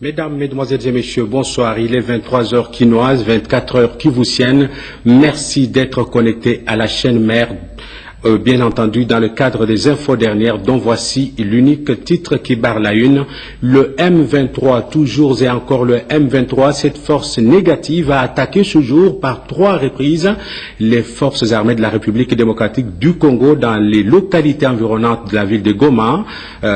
Mesdames, Mesdemoiselles et Messieurs, bonsoir. Il est 23h quinoise, 24h kivusienne. Merci d'être connectés à la chaîne mère, bien entendu, dans le cadre des infos dernières, dont voici l'unique titre qui barre la une. Le M23, toujours et encore le M23, cette force négative a attaqué ce jour par 3 reprises les forces armées de la République démocratique du Congo dans les localités environnantes de la ville de Goma.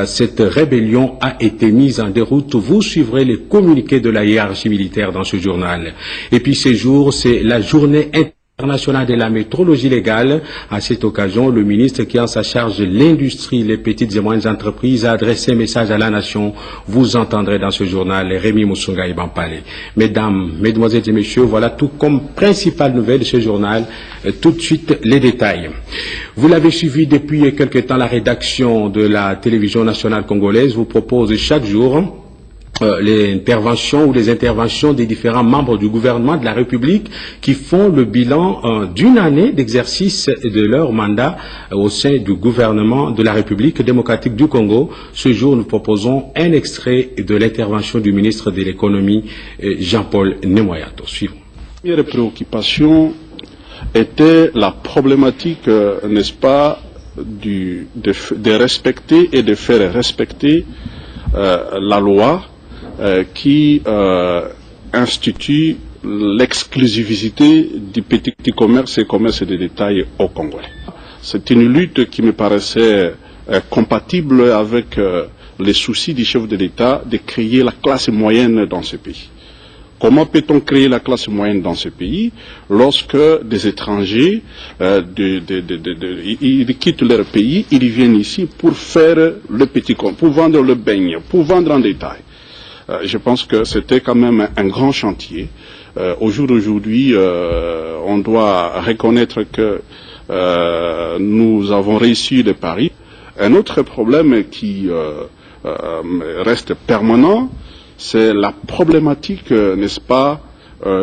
Cette rébellion a été mise en déroute. Vous suivrez les communiqués de la hiérarchie militaire dans ce journal. Et puis ce jour, c'est la journée internationale de la métrologie légale. À cette occasion, le ministre qui a en sa charge l'industrie, les petites et moyennes entreprises a adressé un message à la nation. Vous entendrez dans ce journal Rémi Moussunga Ibampale. Mesdames, Mesdemoiselles et Messieurs, voilà tout comme principale nouvelle de ce journal. Tout de suite, les détails. Vous l'avez suivi depuis quelque temps, la rédaction de la télévision nationale congolaise vous propose chaque jour les interventions ou les interventions des différents membres du gouvernement de la République qui font le bilan d'une année d'exercice de leur mandat au sein du gouvernement de la République démocratique du Congo. Ce jour, nous proposons un extrait de l'intervention du ministre de l'économie, Jean-Paul Nemoyato. Suivons. La première préoccupation était la problématique, n'est-ce pas, de respecter et de faire respecter la loi qui institue l'exclusivité du petit commerce et commerce de détail au Congo. C'est une lutte qui me paraissait compatible avec les soucis du chef de l'État de créer la classe moyenne dans ce pays. Comment peut-on créer la classe moyenne dans ce pays lorsque des étrangers ils quittent leur pays, ils viennent ici pour faire le petit commerce, pour vendre le beigne, pour vendre en détail. Je pense que c'était quand même un grand chantier. Au jour d'aujourd'hui, on doit reconnaître que nous avons réussi le pari. Un autre problème qui reste permanent, c'est la problématique, n'est-ce pas,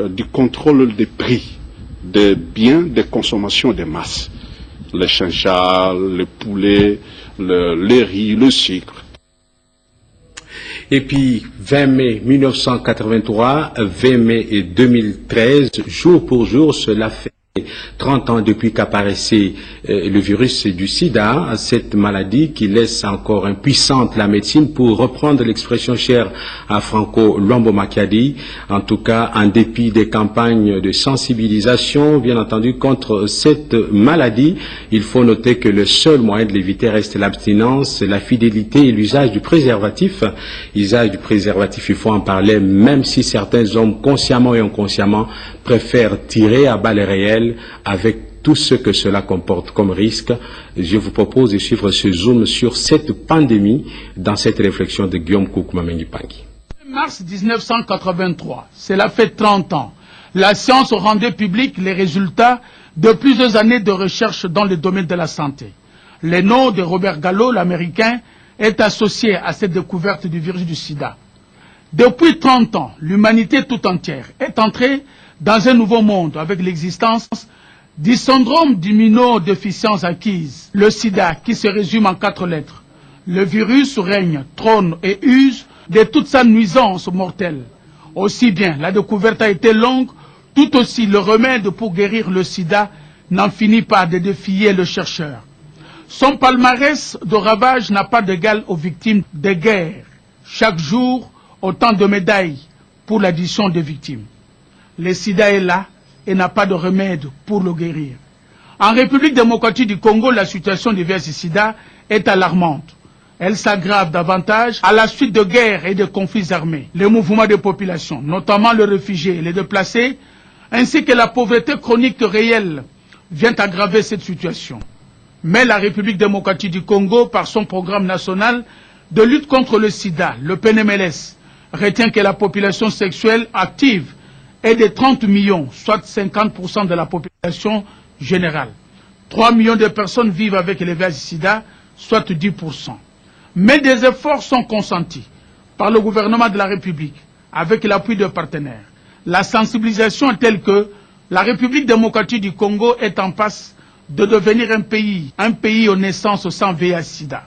du contrôle des prix des biens de consommation de masse. Les chinchas, le poulet, le riz, le sucre. Et puis, 20 mai 1983, 20 mai 2013, jour pour jour, cela fait 30 ans depuis qu'apparaissait le virus du sida, cette maladie qui laisse encore impuissante la médecine, pour reprendre l'expression chère à Franco Luambo Makiadi. En tout cas, en dépit des campagnes de sensibilisation, bien entendu, contre cette maladie, il faut noter que le seul moyen de l'éviter reste l'abstinence, la fidélité et l'usage du préservatif. L'usage du préservatif, il faut en parler, même si certains hommes, consciemment et inconsciemment, préfèrent tirer à balles réelles avec tout ce que cela comporte comme risque. Je vous propose de suivre ce zoom sur cette pandémie dans cette réflexion de Guillaume Koukouma-Mengipangi. Mars 1983, cela fait 30 ans. La science rendait public les résultats de plusieurs années de recherche dans le domaine de la santé. Le nom de Robert Gallo, l'Américain, est associé à cette découverte du virus du sida. Depuis 30 ans, l'humanité tout entière est entrée dans un nouveau monde avec l'existence du syndrome d'immunodéficience acquise, le sida qui se résume en 4 lettres. Le virus règne, trône et use de toute sa nuisance mortelle. Aussi bien la découverte a été longue, tout aussi le remède pour guérir le sida n'en finit pas de défier le chercheur. Son palmarès de ravage n'a pas d'égal aux victimes de guerre. Chaque jour, autant de médailles pour l'addition des victimes. Le sida est là et n'a pas de remède pour le guérir. En République démocratique du Congo, la situation du VIH-Sida est alarmante. Elle s'aggrave davantage à la suite de guerres et de conflits armés. Les mouvements de population, notamment les réfugiés et les déplacés, ainsi que la pauvreté chronique réelle, viennent aggraver cette situation. Mais la République démocratique du Congo, par son programme national de lutte contre le sida, le PNMLS, retient que la population sexuelle active est de 30 millions, soit 50% de la population générale. 3 millions de personnes vivent avec le VIH-Sida, soit 10%. Mais des efforts sont consentis par le gouvernement de la République, avec l'appui de partenaires. La sensibilisation est telle que la République démocratique du Congo est en passe de devenir un pays aux naissances sans VIH-Sida.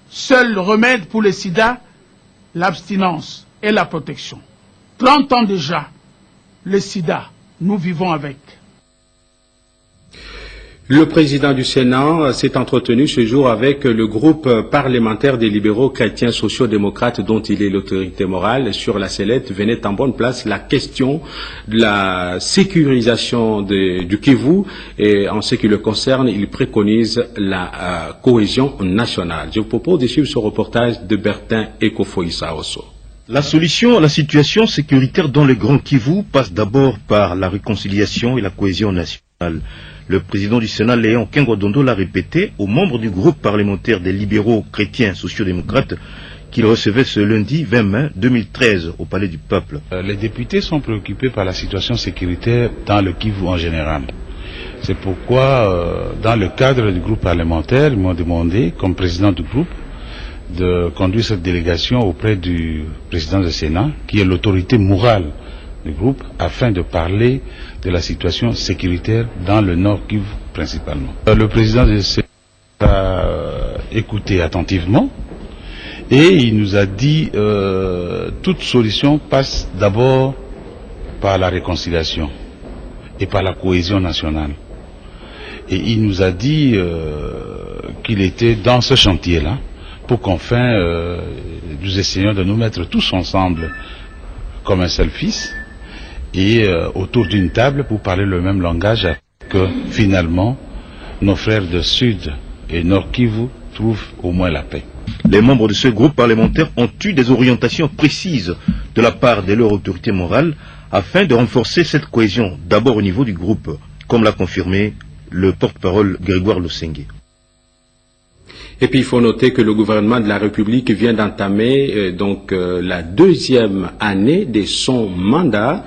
Seul le remède pour le sida, l'abstinence, et la protection. 30 ans déjà, le sida, nous vivons avec. Le président du Sénat s'est entretenu ce jour avec le groupe parlementaire des libéraux chrétiens sociaux-démocrates dont il est l'autorité morale. Sur la sellette venait en bonne place la question de la sécurisation du Kivu et en ce qui le concerne, il préconise la cohésion nationale. Je vous propose de suivre ce reportage de Bertin Ekofoïsa-Osso. La solution à la situation sécuritaire dans le Grand Kivu passe d'abord par la réconciliation et la cohésion nationale. Le président du Sénat, Léon Kengodondo, l'a répété aux membres du groupe parlementaire des libéraux chrétiens sociaux-démocrates qu'il recevait ce lundi 20 mai 2013 au Palais du Peuple. Les députés sont préoccupés par la situation sécuritaire dans le Kivu en général. C'est pourquoi, dans le cadre du groupe parlementaire, ils m'ont demandé, comme président du groupe, de conduire cette délégation auprès du président du Sénat, qui est l'autorité morale du groupe, afin de parler de la situation sécuritaire dans le Nord Kivu principalement. Le président du Sénat a écouté attentivement et il nous a dit toute solution passe d'abord par la réconciliation et par la cohésion nationale. Et il nous a dit qu'il était dans ce chantier-là pour qu'enfin nous essayions de nous mettre tous ensemble comme un seul fils et autour d'une table pour parler le même langage, que finalement nos frères de Sud et Nord Kivu trouvent au moins la paix. Les membres de ce groupe parlementaire ont eu des orientations précises de la part de leur autorité morale afin de renforcer cette cohésion, d'abord au niveau du groupe, comme l'a confirmé le porte-parole Grégoire Losengue. Et puis il faut noter que le gouvernement de la République vient d'entamer la deuxième année de son mandat,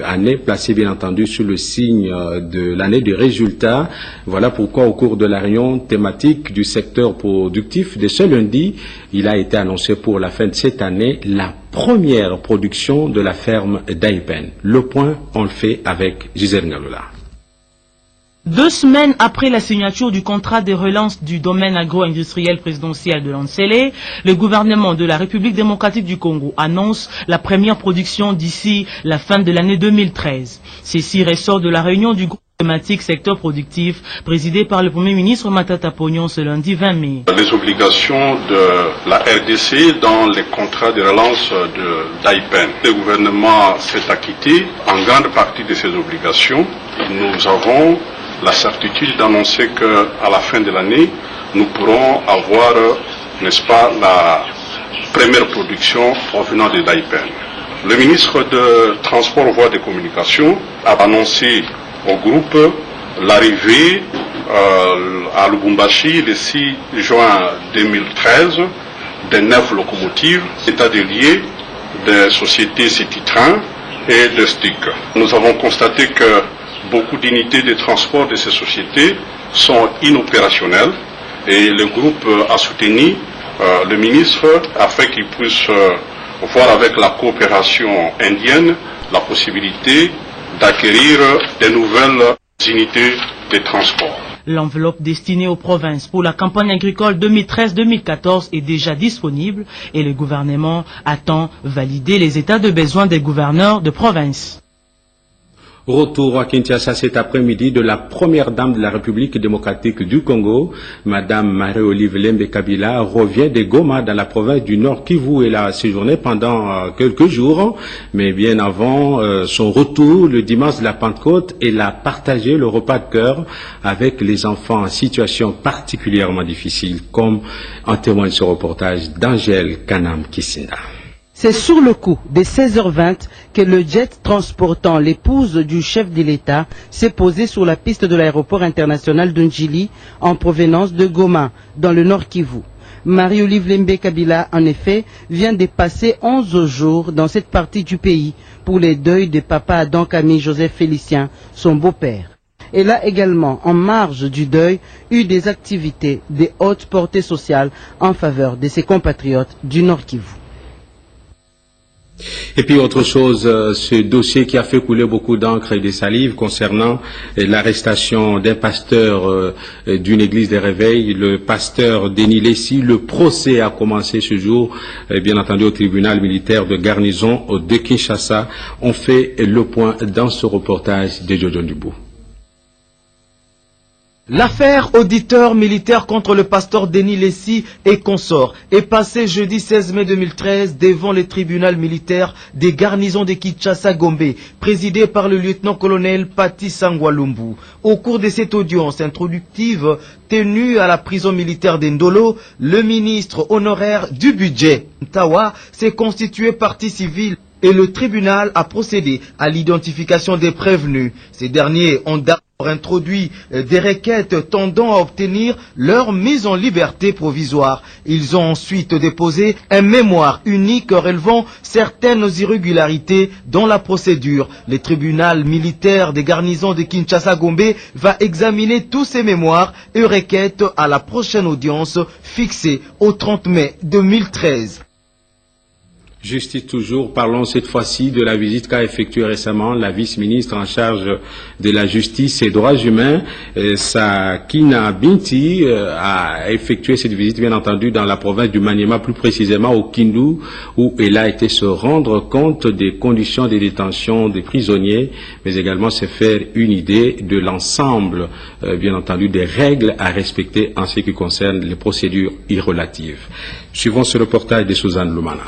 année placée bien entendu sous le signe de l'année des résultats. Voilà pourquoi au cours de la réunion thématique du secteur productif de ce lundi, il a été annoncé pour la fin de cette année la première production de la ferme d'Aipen. Le point, on le fait avec Gisèle Ngalola. 2 semaines après la signature du contrat de relance du domaine agro-industriel présidentiel de l'Ansele, le gouvernement de la République démocratique du Congo annonce la première production d'ici la fin de l'année 2013. Ceci ressort de la réunion du groupe thématique secteur productif présidé par le Premier ministre Matata Pognon ce lundi 20 mai. Les obligations de la RDC dans les contrats de relance d'Aipen. Le gouvernement s'est acquitté en grande partie de ces obligations. Nous avons la certitude d'annoncer qu'à la fin de l'année, nous pourrons avoir, n'est-ce pas, la première production provenant de d'Aipen. Le ministre de Transport, Voies de Communication a annoncé au groupe l'arrivée à Lubumbashi le 6 juin 2013 de 9 locomotives, état des lieux des sociétés City-Train et de STIC. Nous avons constaté que beaucoup d'unités de transport de ces sociétés sont inopérationnelles et le groupe a soutenu le ministre afin qu'il puisse voir avec la coopération indienne la possibilité d'acquérir de nouvelles unités de transport. L'enveloppe destinée aux provinces pour la campagne agricole 2013-2014 est déjà disponible et le gouvernement attend valider les états de besoin des gouverneurs de province. Retour à Kinshasa cet après-midi de la première dame de la République démocratique du Congo, Madame Marie-Olive Lembe Kabila, revient de Goma dans la province du Nord Kivu. Elle a séjourné pendant quelques jours, mais bien avant son retour le dimanche de la Pentecôte, elle a partagé le repas de cœur avec les enfants en situation particulièrement difficile, comme en témoigne ce reportage d'Angèle Kanam Kisinda. C'est sur le coup de 16h20 que le jet transportant l'épouse du chef de l'État s'est posé sur la piste de l'aéroport international de Njili en provenance de Goma, dans le Nord Kivu. Marie-Olive Lembe Kabila, en effet, vient de passer 11 jours dans cette partie du pays pour les deuils de papa Adam Camille Joseph Félicien, son beau-père. Elle a également, en marge du deuil, eu des activités de haute portée sociale en faveur de ses compatriotes du Nord Kivu. Et puis autre chose, ce dossier qui a fait couler beaucoup d'encre et de salive concernant l'arrestation d'un pasteur d'une église des Réveils, le pasteur Denis Lessi. Le procès a commencé ce jour, bien entendu, au tribunal militaire de garnison de Kinshasa. On fait le point dans ce reportage de Jojo Ndubou. L'affaire auditeur militaire contre le pasteur Denis Lessi et consorts est passée jeudi 16 mai 2013 devant le tribunal militaire des garnisons de Kinshasa-Gombe, présidé par le lieutenant-colonel Pati Sangwalumbu. Au cours de cette audience introductive tenue à la prison militaire d'Endolo, le ministre honoraire du budget, Ntawa, s'est constitué partie civile et le tribunal a procédé à l'identification des prévenus. Ces derniers ont d'abord introduit des requêtes tendant à obtenir leur mise en liberté provisoire. Ils ont ensuite déposé un mémoire unique relevant certaines irrégularités dans la procédure. Le tribunal militaire des garnisons de Kinshasa-Gombe va examiner tous ces mémoires et requêtes à la prochaine audience fixée au 30 mai 2013. Justice toujours, parlons cette fois-ci de la visite qu'a effectuée récemment la vice-ministre en charge de la justice et droits humains, Sakina Binti, a effectué cette visite bien entendu dans la province du Maniema, plus précisément au Kindu, où elle a été se rendre compte des conditions de détention des prisonniers, mais également se faire une idée de l'ensemble, bien entendu, des règles à respecter en ce qui concerne les procédures irrelatives. Suivons ce reportage de Suzanne Lumana.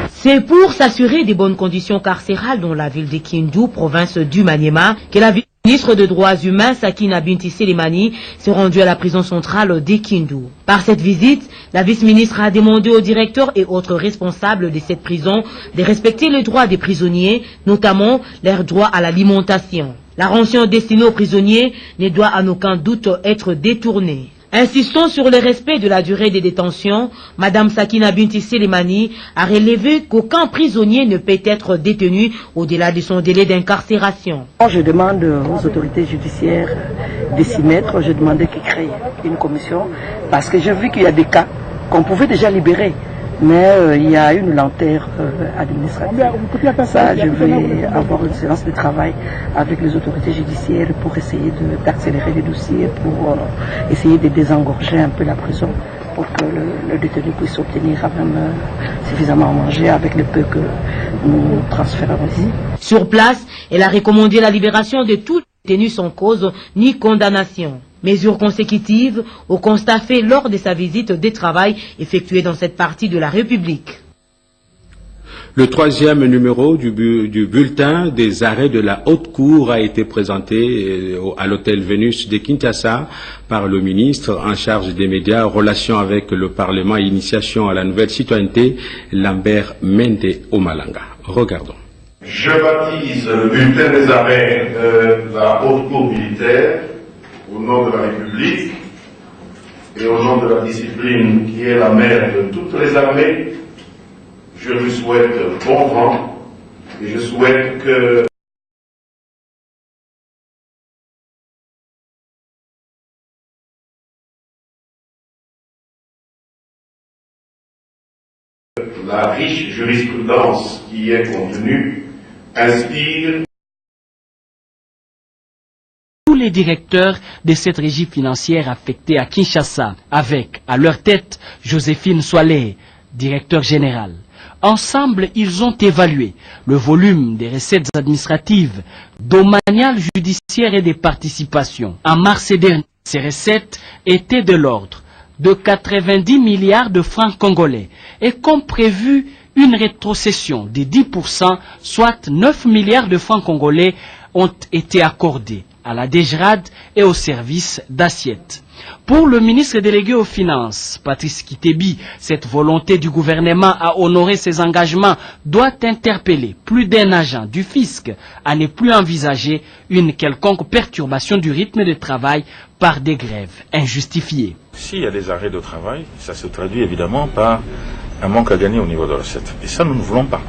C'est pour s'assurer des bonnes conditions carcérales dans la ville de Kindu, province du Maniema, que la ministre des Droits humains, Sakina Binti Selemani, s'est rendue à la prison centrale de Kindu. Par cette visite, la vice-ministre a demandé aux directeurs et autres responsables de cette prison de respecter les droits des prisonniers, notamment leur droit à l'alimentation. La rançon destinée aux prisonniers ne doit en aucun doute être détournée. Insistant sur le respect de la durée des détentions, Madame Sakina Binti Selemani a relevé qu'aucun prisonnier ne peut être détenu au-delà de son délai d'incarcération. Je demande aux autorités judiciaires de s'y mettre. Je demandais qu'ils créent une commission parce que j'ai vu qu'il y a des cas qu'on pouvait déjà libérer. Mais il y a une lenteur administrative. Ça, je vais avoir une séance de travail avec les autorités judiciaires pour essayer d'accélérer les dossiers, pour essayer de désengorger un peu la prison, pour que le détenu puisse obtenir quand même suffisamment à manger avec le peu que nous transférons ici. Sur place, elle a recommandé la libération de tous les détenus sans cause ni condamnation. Mesures consécutives au constat fait lors de sa visite de travail effectuée dans cette partie de la République. Le troisième numéro du bulletin des arrêts de la Haute Cour a été présenté à l'hôtel Vénus de Kinshasa par le ministre en charge des médias, relations avec le Parlement et initiation à la nouvelle citoyenneté, Lambert Mende Omalanga. Regardons. Je baptise le bulletin des arrêts de la Haute Cour militaire au nom de la République et au nom de la discipline qui est la mère de toutes les armées. Je lui souhaite bon vent et je souhaite que la riche jurisprudence qui y est contenue inspire tous les directeurs de cette régie financière affectée à Kinshasa, avec à leur tête Joséphine Soilé, directeur général. Ensemble, ils ont évalué le volume des recettes administratives, domaniales, judiciaires et des participations. En mars dernier, ces recettes étaient de l'ordre de 90 milliards de francs congolais et comme prévu, une rétrocession de 10%, soit 9 milliards de francs congolais ont été accordés à la DGRAD et au service d'assiette. Pour le ministre délégué aux Finances, Patrice Kitebi, cette volonté du gouvernement à honorer ses engagements doit interpeller plus d'un agent du fisc à ne plus envisager une quelconque perturbation du rythme de travail par des grèves injustifiées. S'il y a des arrêts de travail, ça se traduit évidemment par un manque à gagner au niveau de recettes. Et ça, nous ne voulons pas.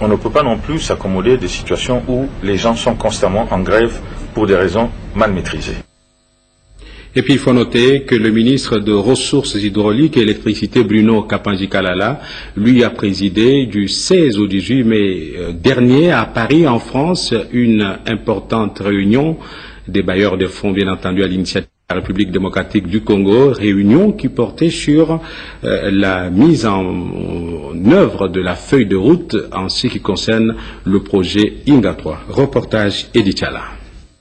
On ne peut pas non plus s'accommoder des situations où les gens sont constamment en grève pour des raisons mal maîtrisées. Et puis il faut noter que le ministre de Ressources hydrauliques et électricité Bruno Kapanji-Kalala, lui a présidé du 16 au 18 mai dernier à Paris en France une importante réunion des bailleurs de fonds, bien entendu à l'initiative de la République démocratique du Congo, réunion qui portait sur la mise en œuvre de la feuille de route en ce qui concerne le projet Inga 3. Reportage Edith Chala.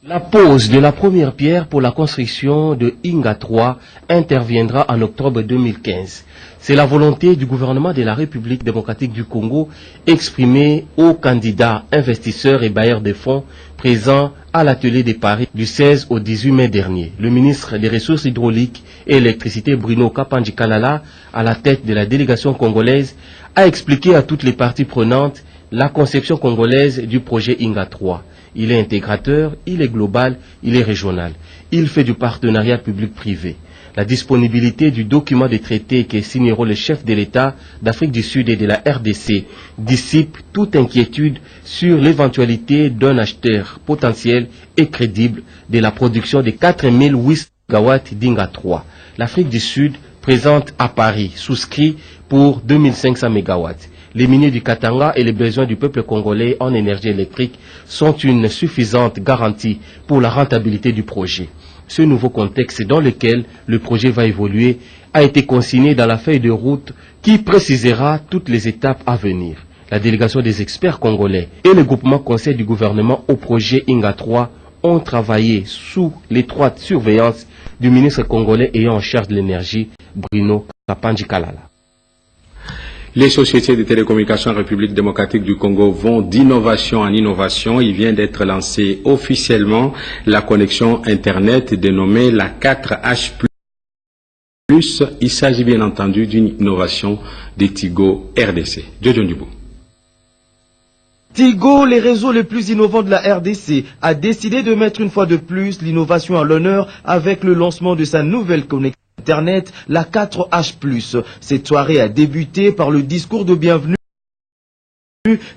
La pose de la première pierre pour la construction de Inga 3 interviendra en octobre 2015. C'est la volonté du gouvernement de la République démocratique du Congo exprimée aux candidats, investisseurs et bailleurs de fonds présents à l'atelier de Paris du 16 au 18 mai dernier. Le ministre des Ressources hydrauliques et électricité Bruno Kapanji-Kalala, à la tête de la délégation congolaise, a expliqué à toutes les parties prenantes la conception congolaise du projet Inga 3. Il est intégrateur, il est global, il est régional. Il fait du partenariat public-privé. La disponibilité du document de traité que signeront les chefs de l'État d'Afrique du Sud et de la RDC dissipe toute inquiétude sur l'éventualité d'un acheteur potentiel et crédible de la production de 4800 MW d'Inga 3. L'Afrique du Sud présente à Paris, souscrit pour 2500 MW. Les miniers du Katanga et les besoins du peuple congolais en énergie électrique sont une suffisante garantie pour la rentabilité du projet. Ce nouveau contexte dans lequel le projet va évoluer a été consigné dans la feuille de route qui précisera toutes les étapes à venir. La délégation des experts congolais et le groupement conseil du gouvernement au projet Inga 3 ont travaillé sous l'étroite surveillance du ministre congolais ayant en charge de l'énergie, Bruno Kapanji-Kalala. Les sociétés de télécommunications en République démocratique du Congo vont d'innovation en innovation. Il vient d'être lancé officiellement la connexion Internet dénommée la 4H+. Il s'agit bien entendu d'une innovation des Tigo RDC. Jojo Ndibou. Tigo, les réseaux les plus innovants de la RDC, a décidé de mettre une fois de plus l'innovation à l'honneur avec le lancement de sa nouvelle connexion Internet, la 4H+. Cette soirée a débuté par le discours de bienvenue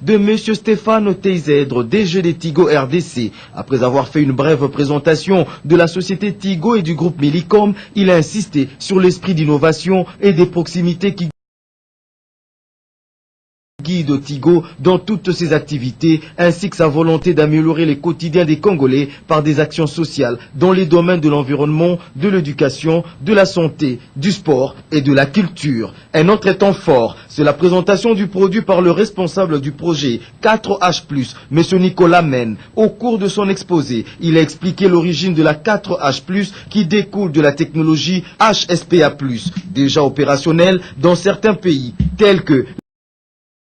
de M. Stéphane Teizèdre, DG des Tigo RDC. Après avoir fait une brève présentation de la société Tigo et du groupe Millicom, il a insisté sur l'esprit d'innovation et des proximités qui guide Tigo dans toutes ses activités, ainsi que sa volonté d'améliorer les quotidiens des Congolais par des actions sociales dans les domaines de l'environnement, de l'éducation, de la santé, du sport et de la culture. Un autre temps fort, c'est la présentation du produit par le responsable du projet 4H+, M. Nicolas Men. Au cours de son exposé, il a expliqué l'origine de la 4H+, qui découle de la technologie HSPA+, déjà opérationnelle dans certains pays, tels que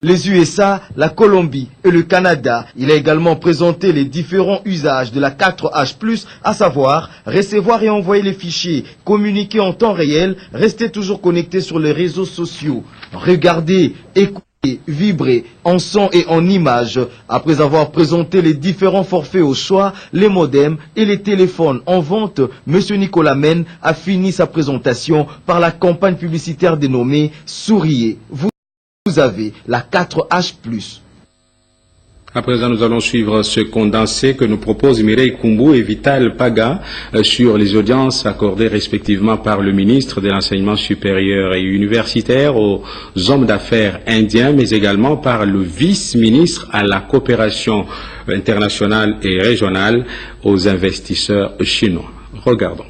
les USA, la Colombie et le Canada. Il a également présenté les différents usages de la 4H+, à savoir recevoir et envoyer les fichiers, communiquer en temps réel, rester toujours connecté sur les réseaux sociaux, regarder, écouter, vibrer en son et en image. Après avoir présenté les différents forfaits au choix, les modems et les téléphones en vente, M. Nicolas Men a fini sa présentation par la campagne publicitaire dénommée « Souriez ». Vous avez la 4H+. À présent, nous allons suivre ce condensé que nous proposent Mireille Kumbu et Vital Paga sur les audiences accordées respectivement par le ministre de l'Enseignement supérieur et universitaire aux hommes d'affaires indiens, mais également par le vice-ministre à la coopération internationale et régionale aux investisseurs chinois. Regardons.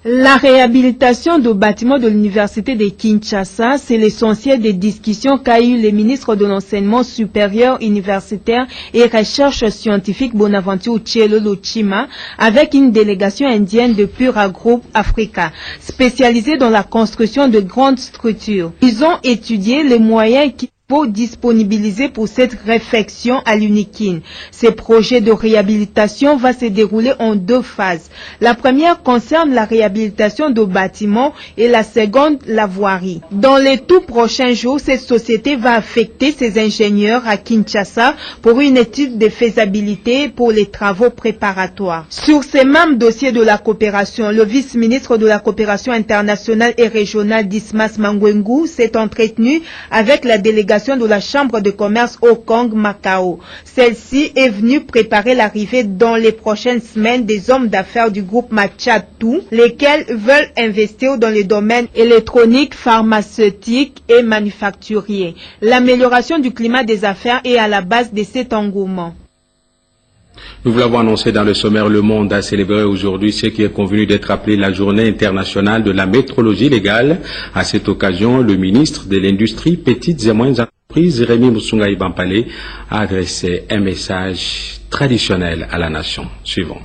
La réhabilitation de bâtiments de l'université de Kinshasa, c'est l'essentiel des discussions qu'a eu le ministre de l'enseignement supérieur, universitaire et recherche scientifique Bonaventure Tchelolo Chima avec une délégation indienne de Pura Group Africa, spécialisée dans la construction de grandes structures. Ils ont étudié les moyens qui faut disponibiliser pour cette réflexion à l'UNIKIN. Ce projet de réhabilitation va se dérouler en deux phases. La première concerne la réhabilitation de bâtiments et la seconde la voirie. Dans les tout prochains jours, cette société va affecter ses ingénieurs à Kinshasa pour une étude de faisabilité pour les travaux préparatoires. Sur ces mêmes dossiers de la coopération, le vice-ministre de la coopération internationale et régionale Dismas Mangwengu s'est entretenu avec la délégation délégation de la Chambre de commerce au Kong-Macao. Celle-ci est venue préparer l'arrivée dans les prochaines semaines des hommes d'affaires du groupe Machatou, lesquels veulent investir dans les domaines électroniques, pharmaceutiques et manufacturiers. L'amélioration du climat des affaires est à la base de cet engouement. Nous vous l'avons annoncé dans le sommaire, le monde a célébré aujourd'hui ce qui est convenu d'être appelé la journée internationale de la métrologie légale. À cette occasion, le ministre de l'Industrie, Petites et Moyennes Entreprises, Rémi Moussoungaï Bampalé, a adressé un message traditionnel à la nation. Suivant.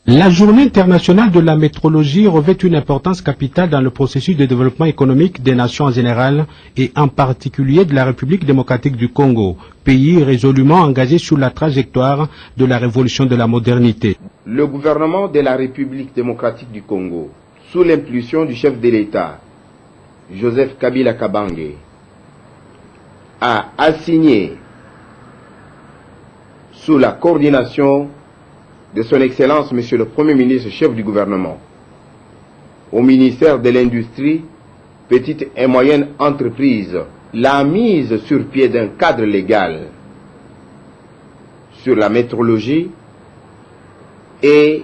La journée internationale de la métrologie revêt une importance capitale dans le processus de développement économique des nations en général et en particulier de la République démocratique du Congo, pays résolument engagé sur la trajectoire de la révolution de la modernité. Le gouvernement de la République démocratique du Congo, sous l'impulsion du chef de l'État, Joseph Kabila Kabange, a assigné sous la coordination de son Excellence, Monsieur le Premier ministre, chef du gouvernement, au ministère de l'Industrie, Petites et Moyennes Entreprises, la mise sur pied d'un cadre légal sur la métrologie et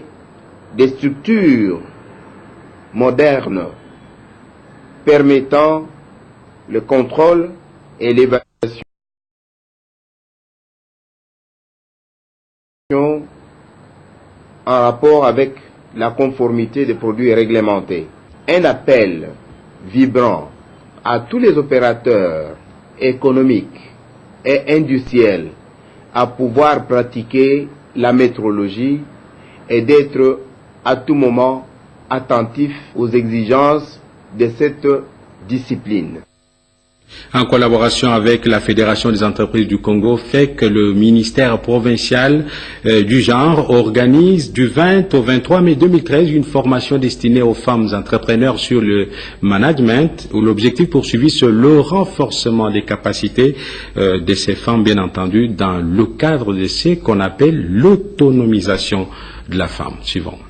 des structures modernes permettant le contrôle et l'évaluation en rapport avec la conformité des produits réglementés. Un appel vibrant à tous les opérateurs économiques et industriels à pouvoir pratiquer la métrologie et d'être à tout moment attentifs aux exigences de cette discipline. En collaboration avec la Fédération des entreprises du Congo, fait que le ministère provincial du genre organise du 20 au 23 mai 2013 une formation destinée aux femmes entrepreneurs sur le management, où l'objectif poursuivi c'est le renforcement des capacités de ces femmes, bien entendu, dans le cadre de ce qu'on appelle l'autonomisation de la femme. Suivant.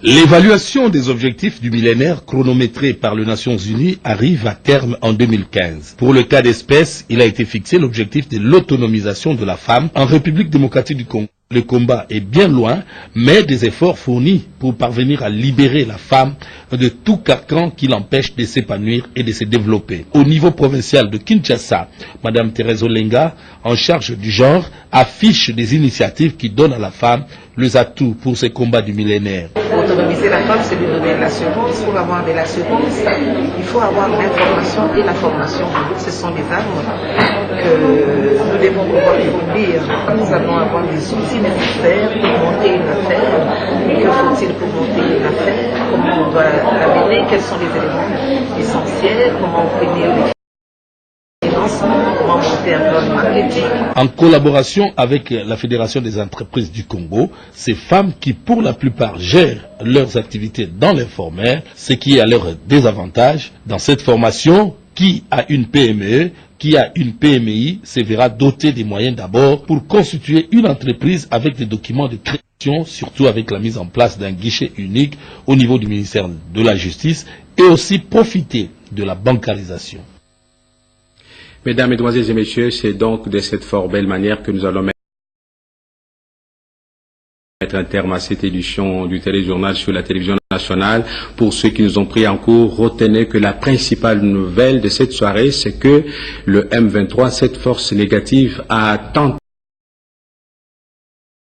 L'évaluation des objectifs du millénaire chronométré par les Nations Unies arrive à terme en 2015. Pour le cas d'espèce, il a été fixé l'objectif de l'autonomisation de la femme en République démocratique du Congo. Le combat est bien loin, mais des efforts fournis pour parvenir à libérer la femme de tout carcan qui l'empêche de s'épanouir et de se développer. Au niveau provincial de Kinshasa, Madame Thérèse Olenga, en charge du genre, affiche des initiatives qui donnent à la femme les atouts pour ces combats du millénaire. Autonomiser la femme, c'est lui donner l'assurance. Pour avoir de l'assurance, il faut avoir l'information et la formation. Ce sont les armes que nous devons pouvoir fournir. Nous allons avoir des outils nécessaires pour monter une affaire. Que faut-il pour monter une affaire? Comment on doit la mener? Quels sont les éléments essentiels? Comment obtenir les financements? Comment monter un plan de marketing? En collaboration avec la Fédération des entreprises du Congo, ces femmes qui pour la plupart gèrent leurs activités dans l'informel, ce qui est à leur désavantage. Dans cette formation, qui a une PME, qui a une PMI, se verra doté des moyens d'abord pour constituer une entreprise avec des documents de création, surtout avec la mise en place d'un guichet unique au niveau du ministère de la Justice, et aussi profiter de la bancarisation. Mesdames, Mesdemoiselles et Messieurs, c'est donc de cette fort belle manière que nous allons mettre un terme à cette édition du téléjournal sur la télévision nationale. Pour ceux qui nous ont pris en cours, retenez que la principale nouvelle de cette soirée, c'est que le M23, cette force négative, a tenté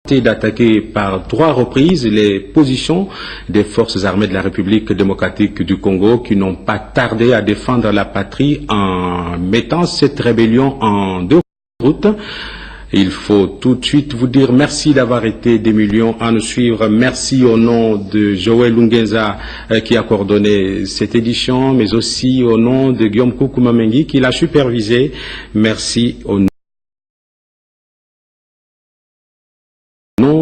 d'attaquer par 3 reprises les positions des forces armées de la République démocratique du Congo, qui n'ont pas tardé à défendre la patrie en mettant cette rébellion en déroute. Il faut tout de suite vous dire merci d'avoir été des millions à nous suivre. Merci au nom de Joël Lungenza qui a coordonné cette édition, mais aussi au nom de Guillaume Koukoumamengi qui l'a supervisé. Merci au nom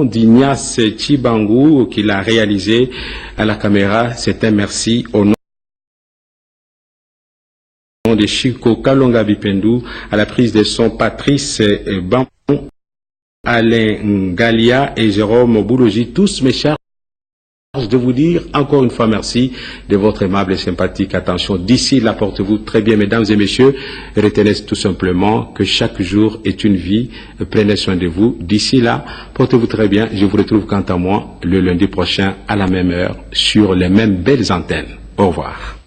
d'Ignace Chibangu qui l'a réalisé à la caméra. C'est un merci au nom de Chico Kalonga Bipendou, à la prise de son Patrice Bambon, Alain Galia et Jérôme Boulogi, tous mes chers de vous dire encore une fois merci de votre aimable et sympathique attention. D'ici là, portez-vous très bien, mesdames et messieurs. Retenez tout simplement que chaque jour est une vie. Prenez soin de vous. D'ici là, portez-vous très bien. Je vous retrouve quant à moi le lundi prochain à la même heure sur les mêmes belles antennes. Au revoir.